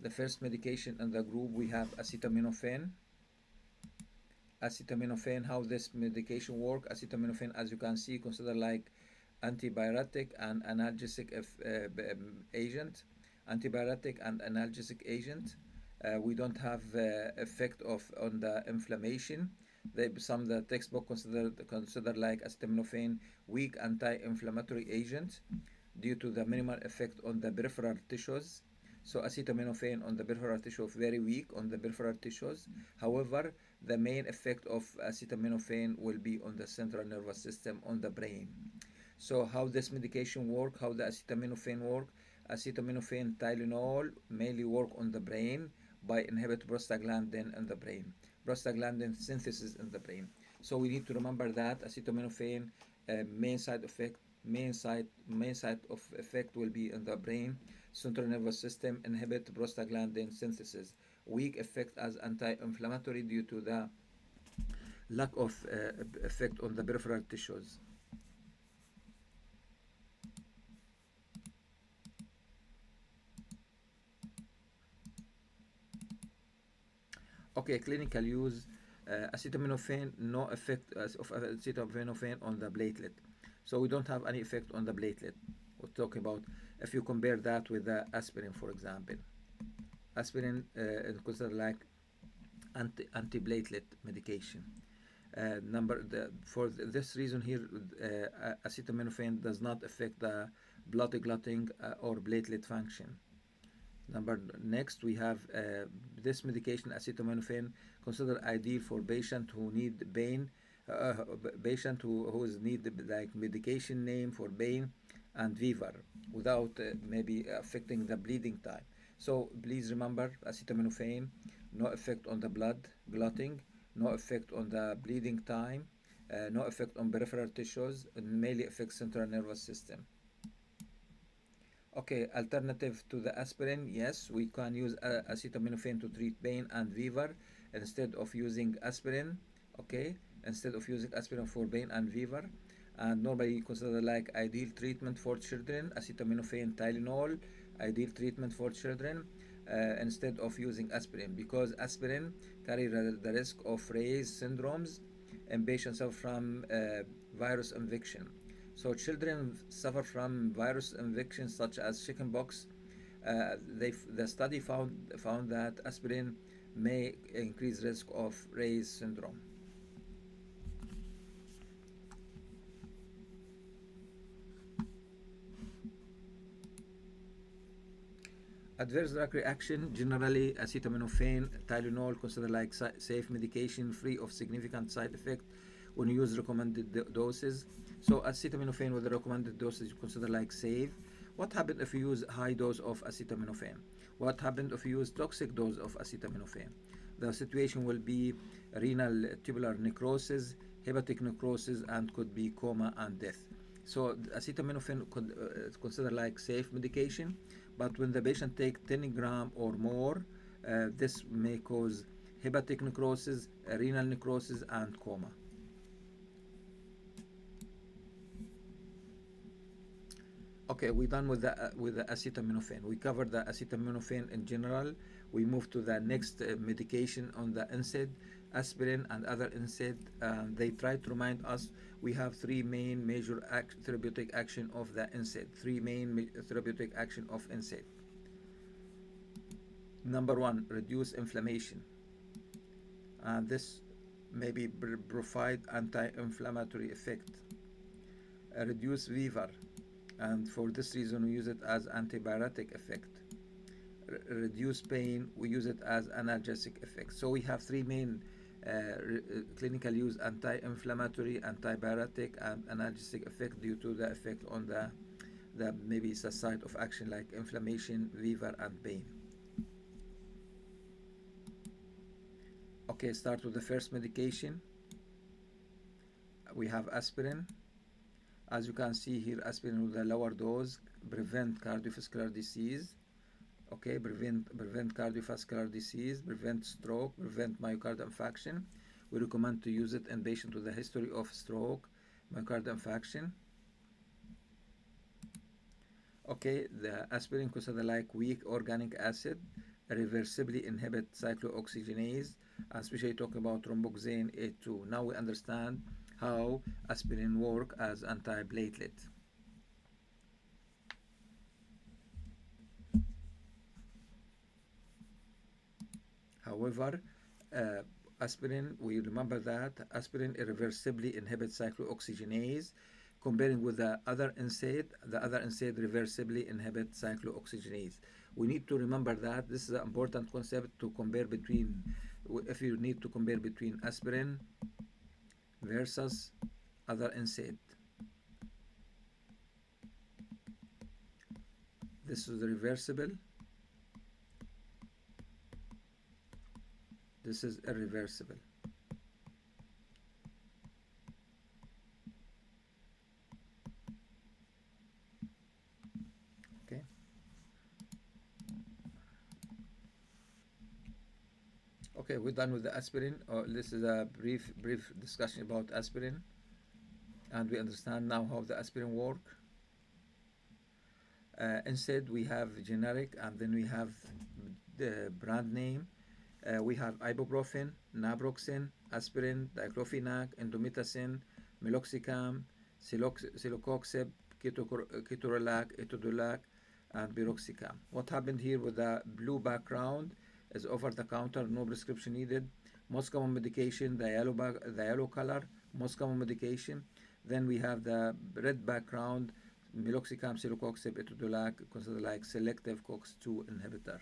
The first medication in the group we have acetaminophen. Acetaminophen, how this medication work? Acetaminophen, as you can see, considered like antibiotic and analgesic agent. Antibiotic and analgesic agent. We don't have effect of on the inflammation. Some of the textbook consider like acetaminophen weak anti-inflammatory agent due to the minimal effect on the peripheral tissues. So acetaminophen on the peripheral tissue very weak on the peripheral tissues. However, the main effect of acetaminophen will be on the central nervous system, on the brain. So how this medication work, how the acetaminophen work? Acetaminophen, Tylenol mainly work on the brain by inhibit prostaglandin in the brain, prostaglandin synthesis in the brain. So we need to remember that acetaminophen main side effect, main side of effect will be in the brain, central nervous system, inhibit prostaglandin synthesis. Weak effect as anti-inflammatory due to the lack of effect on the peripheral tissues. Okay, clinical use, acetaminophen, no effect of acetaminophen on the platelet. So we don't have any effect on the platelet. We're talking about if you compare that with the aspirin, for example. Aspirin is considered like antiplatelet medication. For this reason here, acetaminophen does not affect the blood clotting or platelet function. Next, we have this medication, acetaminophen, considered ideal for patient who need pain, patient who need like medication name for pain and fever without maybe affecting the bleeding time. So please remember acetaminophen, no effect on the blood clotting, no effect on the bleeding time, no effect on peripheral tissues, and mainly affects central nervous system. Okay, alternative to the aspirin, yes, we can use acetaminophen to treat pain and fever instead of using aspirin. Okay, instead of using aspirin for pain and fever, and normally considered like ideal treatment for children. Acetaminophen, Tylenol, ideal treatment for children instead of using aspirin, because aspirin carry the risk of Ray's syndromes in patients suffer from virus infection. So children suffer from virus infections such as chickenpox. The study found that aspirin may increase risk of Ray's syndrome. Adverse drug reaction, generally acetaminophen, Tylenol considered like safe medication free of significant side effect when you use recommended doses. So acetaminophen with the recommended doses you consider like safe. What happened if you use high dose of acetaminophen? What happened if you use toxic dose of acetaminophen? The situation will be renal tubular necrosis, hepatic necrosis, and could be coma and death. So acetaminophen considered like safe medication, but when the patient take 10 gram or more, this may cause hepatic necrosis, renal necrosis, and coma. Okay, we're done with the acetaminophen. We covered the acetaminophen in general. We move to the next medication on the NSAID, aspirin and other NSAID. They try to remind us we have three main major therapeutic action of the NSAID. Three main therapeutic action of NSAID. Number one, reduce inflammation. This maybe provide anti-inflammatory effect. Reduce fever, and for this reason we use it as antibiotic effect. Reduce pain, we use it as analgesic effect. So we have three main clinical use: anti-inflammatory, antibiotic, and analgesic effect due to the effect on the maybe it's a site of action like inflammation, fever, and pain. Okay, start with the first medication. We have aspirin. As you can see here, aspirin with a lower dose prevent cardiovascular disease. Okay, prevent cardiovascular disease, prevent stroke, prevent myocardial infarction. We recommend to use it in patients with a history of stroke, myocardial infarction. Okay, the aspirin considered like weak organic acid. reversibly inhibit cyclooxygenase, especially talking about thromboxane A2. Now we understand how aspirin work as antiplatelet. However, uh, aspirin, we remember that aspirin irreversibly inhibits cyclooxygenase. Comparing with the other NSAID reversibly inhibits cyclooxygenase. We need to remember that this is an important concept to compare between, if you need to compare between aspirin versus other NSAID. This is reversible, this is irreversible. Okay. Okay, we're done with the aspirin. This is a brief discussion about aspirin, and we understand now how the aspirin work. Instead, we have generic, and then we have the brand name. We have ibuprofen, naproxen, aspirin, diclofenac, indomethacin, meloxicam, celecoxib, ketorolac, etodolac, and piroxicam. What happened here with the blue background is over the counter, no prescription needed. Most common medication, the yellow color, most common medication. Then we have the red background, meloxicam, celecoxib, etodolac, considered like selective COX-2 inhibitor.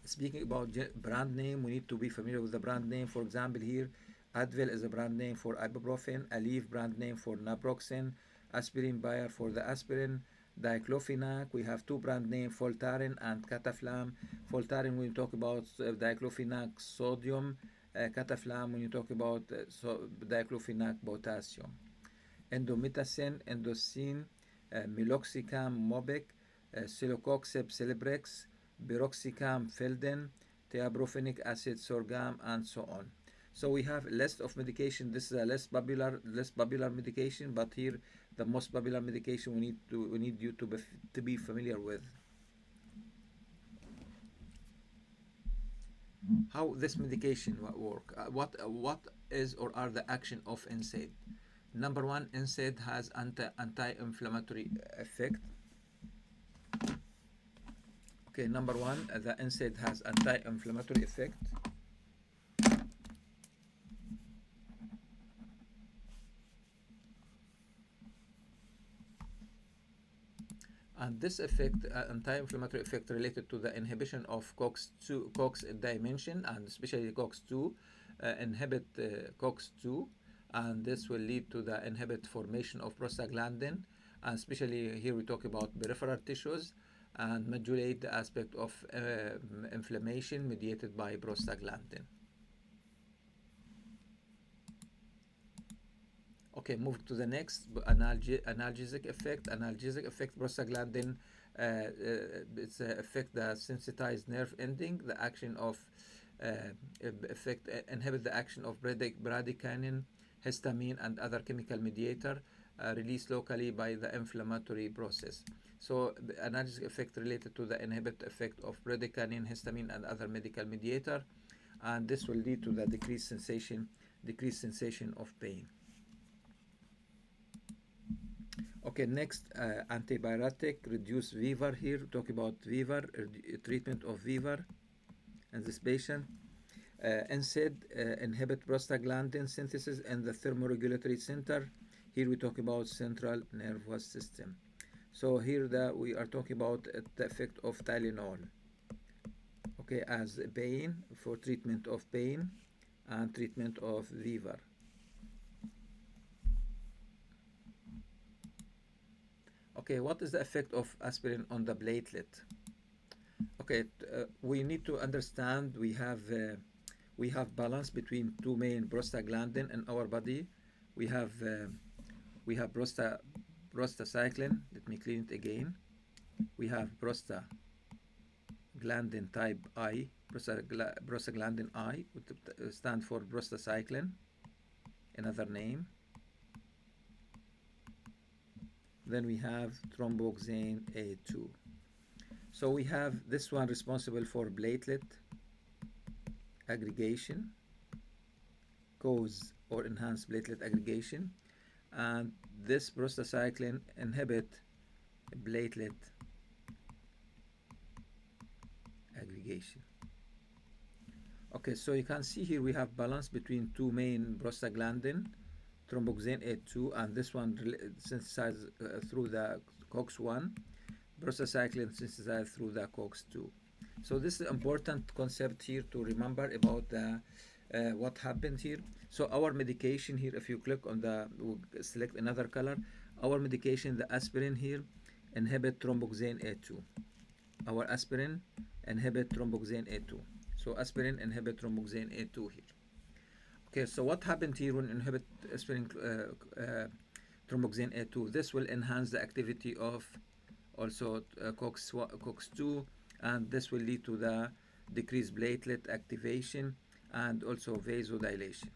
Speaking about brand name, we need to be familiar with the brand name. For example, here, Advil is a brand name for ibuprofen, Aleve brand name for naproxen, Aspirin Bayer for the aspirin, diclofenac. We have two brand names, Voltaren and Cataflam. Voltaren when you talk about diclofenac sodium, Cataflam when you talk about diclofenac potassium. Indomethacin, Endocin, Meloxicam, Mobic, Celecoxib, Celebrex, Piroxicam, Felden, Theabrofenic acid, Sorgam, and so on. So we have a list of medication. This is a less popular medication, but here the most popular medication we need you to be familiar with. How this medication work? What is or are the action of NSAID? Number one, NSAID has anti-inflammatory effect. Okay, number one, the NSAID has anti-inflammatory effect. And this effect, anti-inflammatory effect related to the inhibition of COX-2, COX dimension, and especially COX-2, inhibit COX-2, and this will lead to the inhibit formation of prostaglandin, and especially here we talk about peripheral tissues, and modulate the aspect of inflammation mediated by prostaglandin. Okay, move to the next analgesic effect. Analgesic effect, prostaglandin. It's affect the sensitized nerve ending. The action of effect inhibit the action of bradykinin, histamine, and other chemical mediator released locally by the inflammatory process. So the analgesic effect related to the inhibit effect of bradykinin, histamine, and other medical mediator, and this will lead to the decreased sensation of pain. Okay, next, antibiotic, reduce fever. Here, talk about fever, treatment of fever in this patient. NSAID inhibit prostaglandin synthesis in the thermoregulatory center. Here we talk about central nervous system. So here we are talking about the effect of Tylenol. Okay, as pain, for treatment of pain and treatment of fever. Okay, what is the effect of aspirin on the platelet? Okay, we need to understand we have balance between two main prostaglandin in our body. We have prostacyclin. Let me clean it again. We have prostaglandin type I, prostaglandin I, which stand for prostacyclin, another name. Then we have thromboxane A2. So we have this one responsible for platelet aggregation, cause or enhance platelet aggregation, and this prostacyclin inhibit platelet aggregation. Okay, so you can see here we have balance between two main prostaglandin, thromboxane A2, and this one synthesized through the COX-1, prostacyclin synthesized through the COX-2. So this is an important concept here to remember about the what happened here. So our medication here, if you click on the, select another color, our medication, the aspirin here, inhibit thromboxane A2. Our aspirin inhibit thromboxane A2. So aspirin inhibit thromboxane A2 here. Okay, so what happened here when inhibit aspirin thromboxane A2? This will enhance the activity of also COX2, and this will lead to the decreased platelet activation and also vasodilation.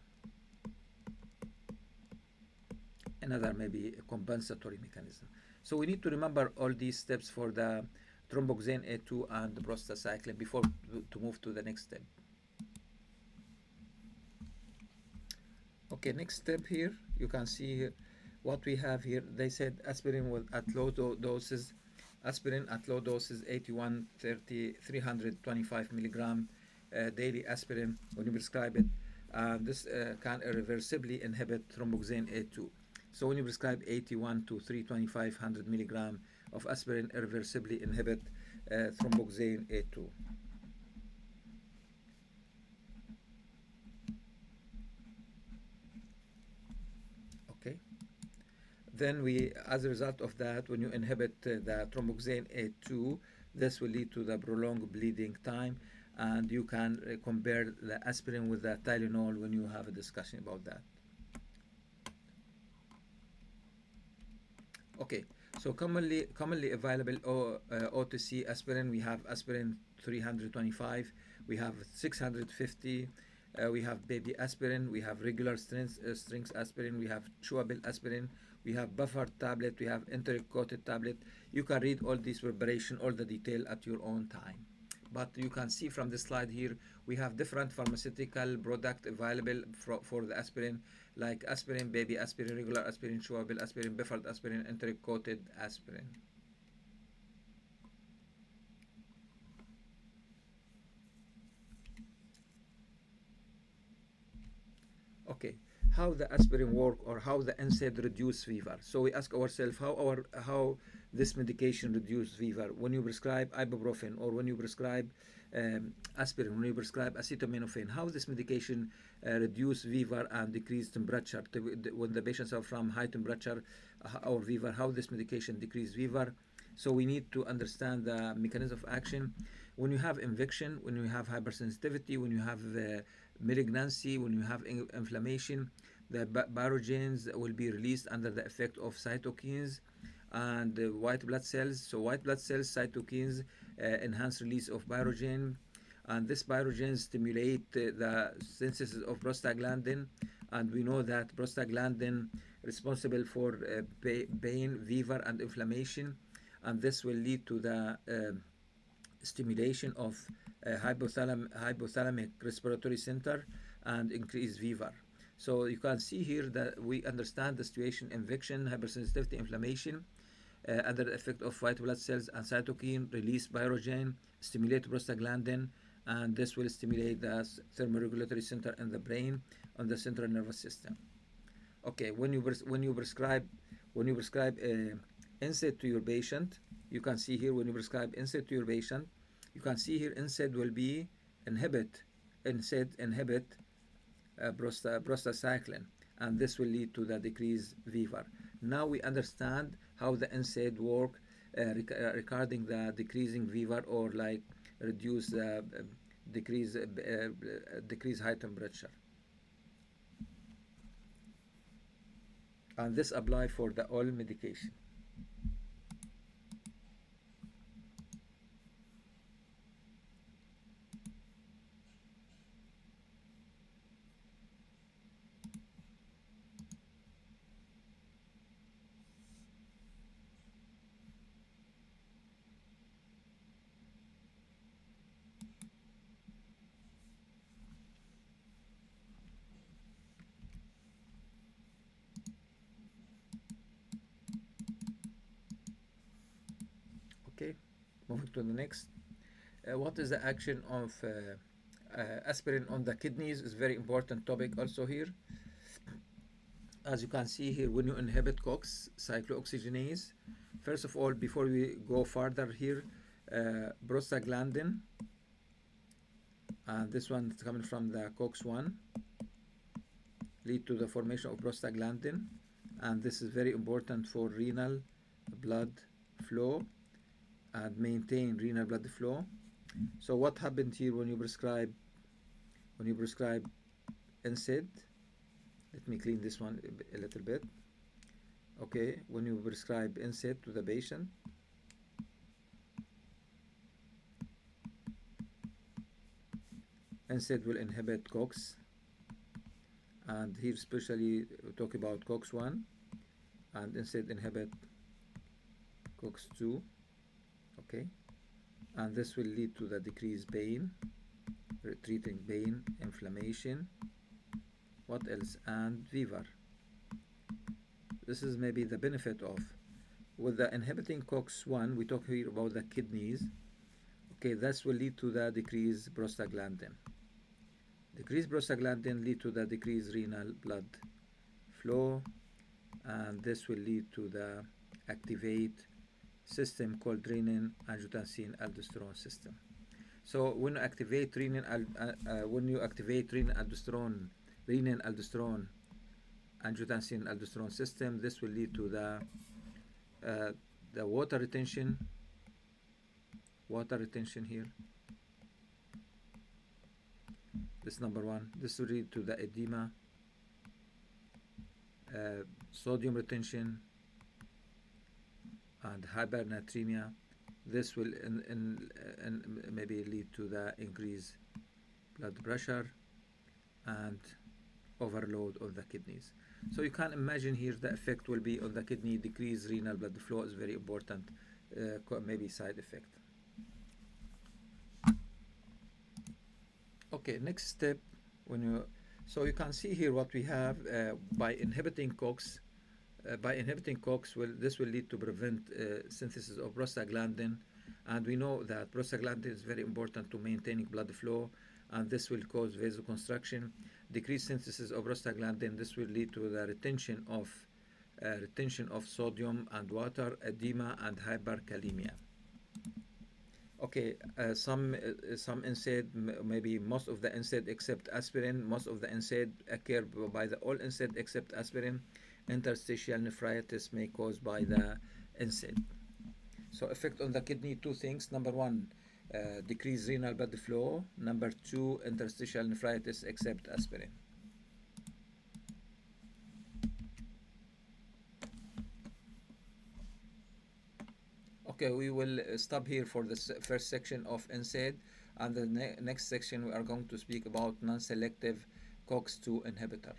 Another maybe compensatory mechanism. So we need to remember all these steps for the thromboxane A2 and the prostacyclin before to move to the next step. Okay, next step here, you can see what we have here. They said aspirin with at low doses, aspirin at low doses, 81, 30, 325 milligram daily aspirin when you prescribe it. This can irreversibly inhibit thromboxane A2. So when you prescribe 81 to 325 milligram of aspirin, irreversibly inhibit thromboxane A2. Okay. Then we, as a result of that, when you inhibit the thromboxane A2, this will lead to the prolonged bleeding time, and you can compare the aspirin with the Tylenol when you have a discussion about that. Okay, so commonly available OTC aspirin, we have aspirin 325, we have 650, we have baby aspirin, we have regular strength aspirin, we have chewable aspirin, we have buffered tablet, we have enteric-coated tablet. You can read all these preparation, all the detail at your own time. But you can see from the slide here, we have different pharmaceutical product available for the aspirin, like aspirin, baby aspirin, regular aspirin, chewable aspirin, buffered aspirin, enteric-coated aspirin. Okay, how the aspirin work or how the NSAID reduce fever. So we ask ourselves how this medication reduce fever. When you prescribe ibuprofen or when you prescribe aspirin, when you prescribe acetaminophen, how this medication reduce fever and decrease temperature. When the patients are from high temperature or fever, how this medication decrease fever. So we need to understand the mechanism of action. When you have infection, when you have hypersensitivity, when you have malignancy, when you have inflammation, the pyrogens will be released under the effect of cytokines and white blood cells. So white blood cells, cytokines, enhance release of pyrogen, and this pyrogen stimulate the synthesis of prostaglandin, and we know that prostaglandin responsible for pain, fever, and inflammation, and this will lead to the stimulation of hypothalamic respiratory center and increased fever. So you can see here that we understand the situation: infection, hypersensitivity, inflammation, under the effect of white blood cells and cytokine, release pyrogen, stimulate prostaglandin, and this will stimulate the thermoregulatory center in the brain on the central nervous system. Okay, when you prescribe NSAID to your patient, you can see here when you prescribe NSAID to your patient, you can see here NSAID will be inhibit prostacyclin, and this will lead to the decreased fever. Now we understand how the NSAID work regarding the decreasing fever or like reduce decrease high temperature, and this apply for the all medication. Okay, moving to the next. What is the action of aspirin on the kidneys is very important topic also here. As you can see here, when you inhibit COX, cyclooxygenase, first of all, before we go further here, prostaglandin, and this one is coming from the COX-1, lead to the formation of prostaglandin, and this is very important for renal blood flow and maintain renal blood flow. So what happened here when you prescribe NSAID? Let me clean this one a little bit. Okay, when you prescribe NSAID to the patient, NSAID will inhibit COX, and here especially we talk about COX-1, and NSAID inhibit COX-2. Okay, and this will lead to the decreased pain, treating pain, inflammation, what else, and fever. This is maybe the benefit of. With the inhibiting COX-1, we talk here about the kidneys. Okay, this will lead to the decreased prostaglandin. Decreased prostaglandin lead to the decreased renal blood flow, and this will lead to the activate system called renin angiotensin aldosterone system. So when you activate renin aldosterone, angiotensin aldosterone system, this will lead to the water retention here. This number one. This will lead to the edema, sodium retention, and hypernatremia. This will maybe lead to the increased blood pressure and overload of the kidneys. So you can imagine here the effect will be on the kidney. Decreased renal blood flow is very important, maybe side effect. Okay, next step, so you can see here what we have by inhibiting COX. This will lead to prevent synthesis of prostaglandin, and we know that prostaglandin is very important to maintaining blood flow, and this will cause vasoconstriction. Decreased synthesis of prostaglandin, this will lead to the retention of sodium and water, edema, and hyperkalemia. Okay, some NSAID, maybe most of the NSAID except aspirin, most of the NSAID occur by the all NSAID except aspirin. Interstitial nephritis may caused by the NSAID. So effect on the kidney, two things. Number one, decreased renal blood flow. Number two, interstitial nephritis except aspirin. Okay, we will stop here for the first section of NSAID, and the next section we are going to speak about non-selective COX-2 inhibitor.